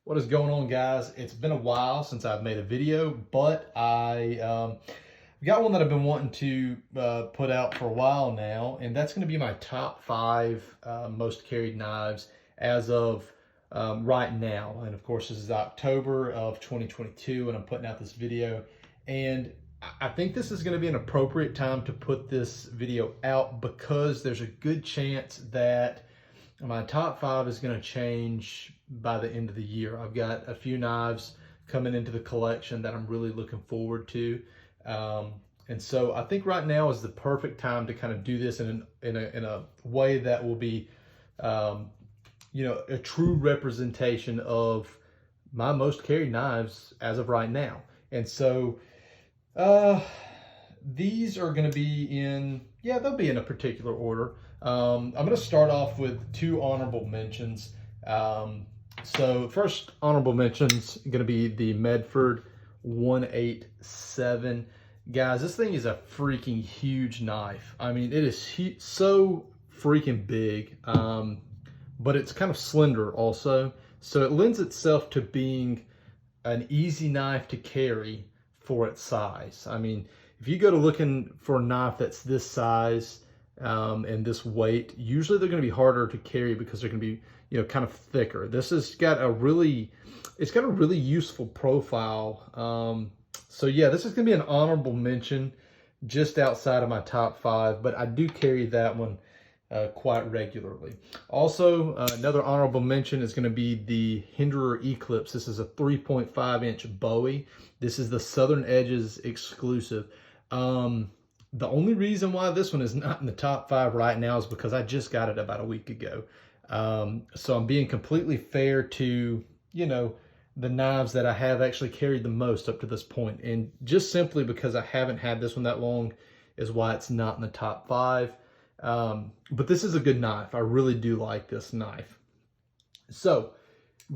What is going on, guys? It's been a while since I've made a video, but I got one that I've been wanting to put out for a while now, and that's going to be my top 5 most carried knives as of right now. And of course, this is October of 2022, and I'm putting out this video. And I think this is going to be an appropriate time to put this video out because there's a good chance that my top 5 is going to change by the end of the year. I've got a few knives coming into the collection that I'm really looking forward to. And so I think right now is the perfect time to kind of do this in a way that will be, a true representation of my most carried knives as of right now. And so these are going to be in, they'll be in a particular order. I'm going to start off with 2 honorable mentions. So first honorable mentions going to be the Medford 187. Guys, this thing is a freaking huge knife. I mean, it is so freaking big, but it's kind of slender also. So it lends itself to being an easy knife to carry for its size. I mean, if you go to looking for a knife that's this size and this weight, usually they're going to be harder to carry because they're going to be, kind of thicker. This has got a really, it's got a really useful profile. So yeah, this is going to be an honorable mention just outside of my top 5, but I do carry that one quite regularly. Also, another honorable mention is going to be the Hinderer Eclipse. This is a 3.5 inch Bowie. This is the Southern Edges exclusive. The only reason why this one is not in the top 5 right now is because I just got it about a week ago. So I'm being completely fair to, the knives that I have actually carried the most up to this point. And just simply because I haven't had this one that long is why it's not in the top 5. But this is a good knife. I really do like this knife. So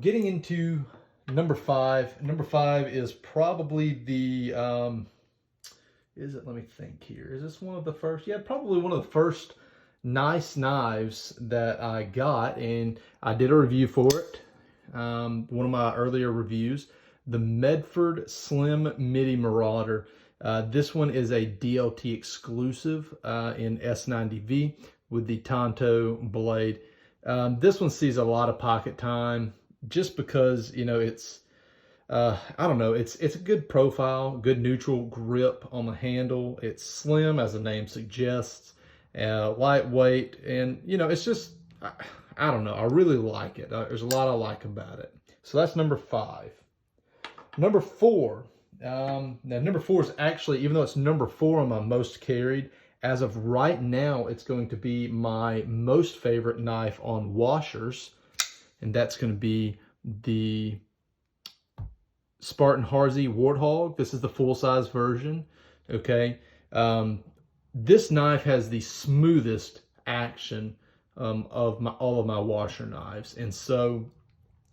getting into number 5. Number 5 is probably the, let me think here. Is this one of the first? Yeah, probably one of the first nice knives that I got, and I did a review for it. One of my earlier reviews, the Medford Slim Midi Marauder. This one is a DLT exclusive in S90V with the Tonto blade. This one sees a lot of pocket time just because, it's, I don't know, it's a good profile, good neutral grip on the handle. It's slim, as the name suggests, lightweight, and, it's just, I don't know, I really like it. There's a lot I like about it. So that's number 5. Number 4. Now, number 4 is actually, even though it's number 4 on my most carried, as of right now, it's going to be my most favorite knife on washers, and that's going to be the Spartan Harsey Warthog. This is the full-size version, okay? This knife has the smoothest action of all of my washer knives, and so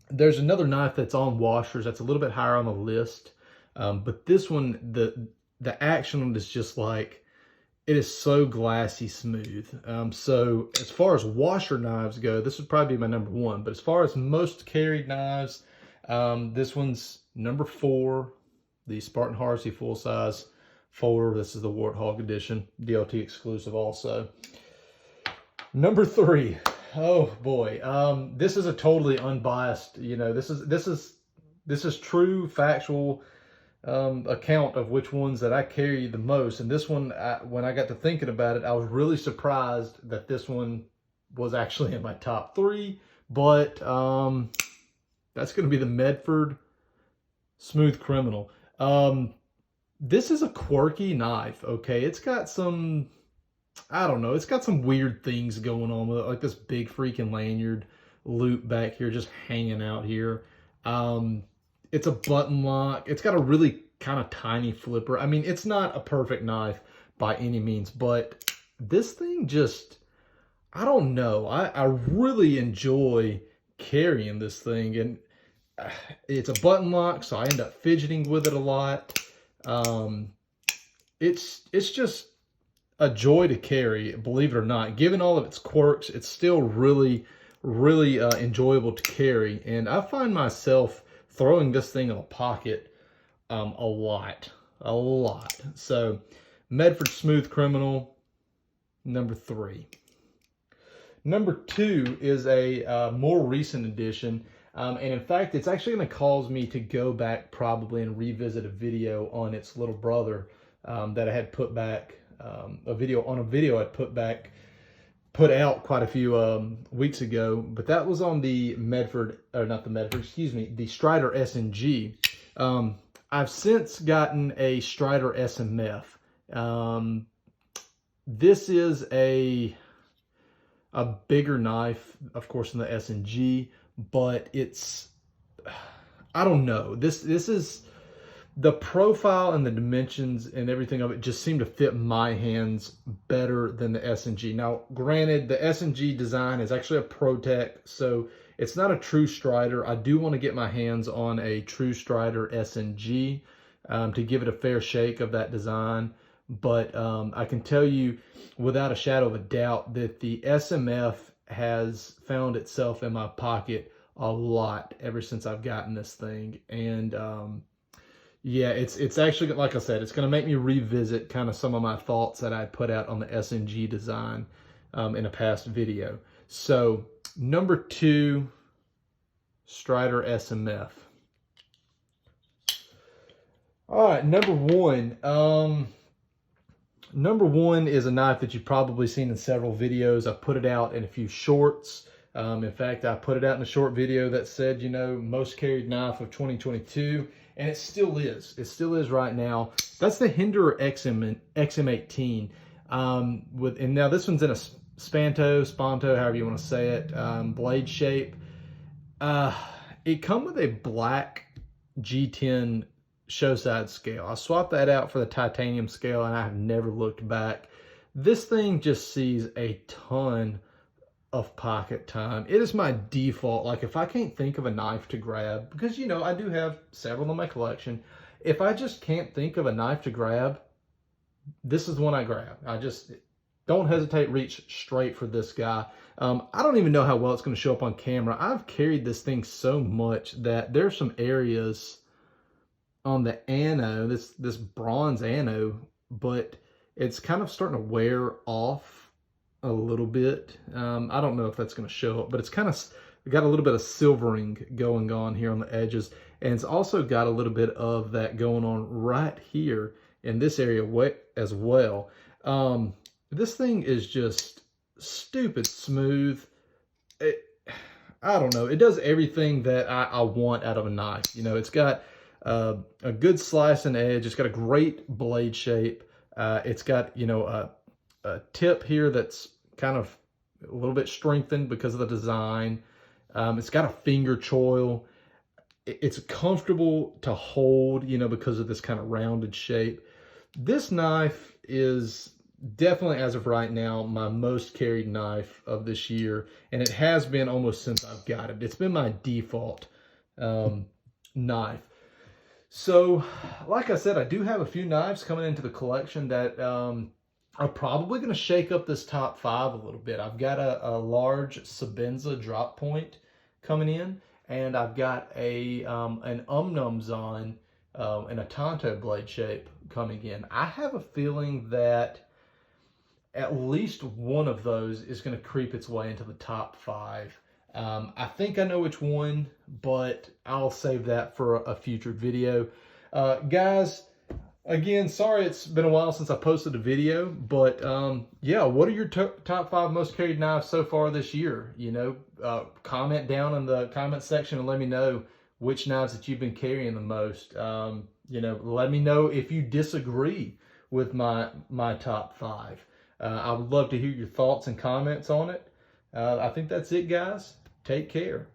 there's another knife that's on washers that's a little bit higher on the list. But this one, the action on it is just like, it is so glassy smooth. So as far as washer knives go, this would probably be my number 1. But as far as most carried knives, this one's number 4, the Spartan Harsey full-size folder. This is the Warthog edition, DLT exclusive also. Number 3. Oh boy, this is a totally unbiased. This is true factual account of which ones that I carry the most. And this one, when I got to thinking about it, I was really surprised that this one was actually in my top 3. But that's going to be the Medford Smooth Criminal. This is a quirky knife. Okay, it's got some, I don't know, it's got some weird things going on with it, like this big freaking lanyard loop back here just hanging out here. It's a button lock. It's got a really kind of tiny flipper. I mean, it's not a perfect knife by any means, but this thing just, I don't know. I really enjoy carrying this thing, and it's a button lock, so I end up fidgeting with it a lot. It's just a joy to carry, believe it or not. Given all of its quirks, it's still really enjoyable to carry. And I find myself throwing this thing in a pocket a lot. So Medford Smooth Criminal, number 3. Number 2 is a more recent addition. And in fact, it's actually going to cause me to go back probably and revisit a video on its little brother that I had put back, a video I put out quite a few weeks ago. But that was on the Medford, or not the Medford, excuse me, the Strider S&G. I've since gotten a Strider SMF. This is a bigger knife, of course, than the S&G, but it's, I don't know. This is, the profile and the dimensions and everything of it just seem to fit my hands better than the S&G. Now, granted, the S&G design is actually a ProTech, so it's not a true Strider. I do want to get my hands on a true Strider S&G to give it a fair shake of that design. But I can tell you without a shadow of a doubt that the SMF has found itself in my pocket a lot ever since I've gotten this thing. And yeah, it's actually, like I said, it's going to make me revisit kind of some of my thoughts that I put out on the S&G design in a past video. So number 2, Strider SMF. All right, number 1. Number 1 is a knife that you've probably seen in several videos. I've put it out in a few shorts. In fact, I put it out in a short video that said, you know, most carried knife of 2022, and it still is. It still is right now. That's the Hinderer XM18. And now this one's in a Spanto, however you want to say it, blade shape. It come with a black G10 show side scale. I swapped that out for the titanium scale and I have never looked back. This thing just sees a ton of pocket time. It is my default. Like, if I can't think of a knife to grab, because, you know, I do have several in my collection. If I just can't think of a knife to grab, this is the one I grab. I just don't hesitate, reach straight for this guy. I don't even know how well it's going to show up on camera. I've carried this thing so much that there's some areas on the ano, this bronze ano, but it's kind of starting to wear off a little bit. I don't know if that's going to show up, but it's kind of got a little bit of silvering going on here on the edges, and it's also got a little bit of that going on right here in this area as well. This thing is just stupid smooth. I don't know. It does everything that I want out of a knife. You know, it's got a good slice and edge. It's got a great blade shape. It's got, you know, a tip here that's kind of a little bit strengthened because of the design. It's got a finger choil. It's comfortable to hold, you know, because of this kind of rounded shape. This knife is definitely, as of right now, my most carried knife of this year, and it has been almost since I've got it. It's been my default knife. So, like I said, I do have a few knives coming into the collection that are probably going to shake up this top 5 a little bit. I've got a large Sabenza drop point coming in, and I've got an Umnumzon and a Tonto blade shape coming in. I have a feeling that at least one of those is going to creep its way into the top 5. I think I know which one, but I'll save that for a future video. Guys, again, sorry it's been a while since I posted a video, but yeah, what are your top 5 most carried knives so far this year? You know, comment down in the comment section and let me know which knives that you've been carrying the most. You know, let me know if you disagree with my top 5. I would love to hear your thoughts and comments on it. I think that's it, guys. Take care.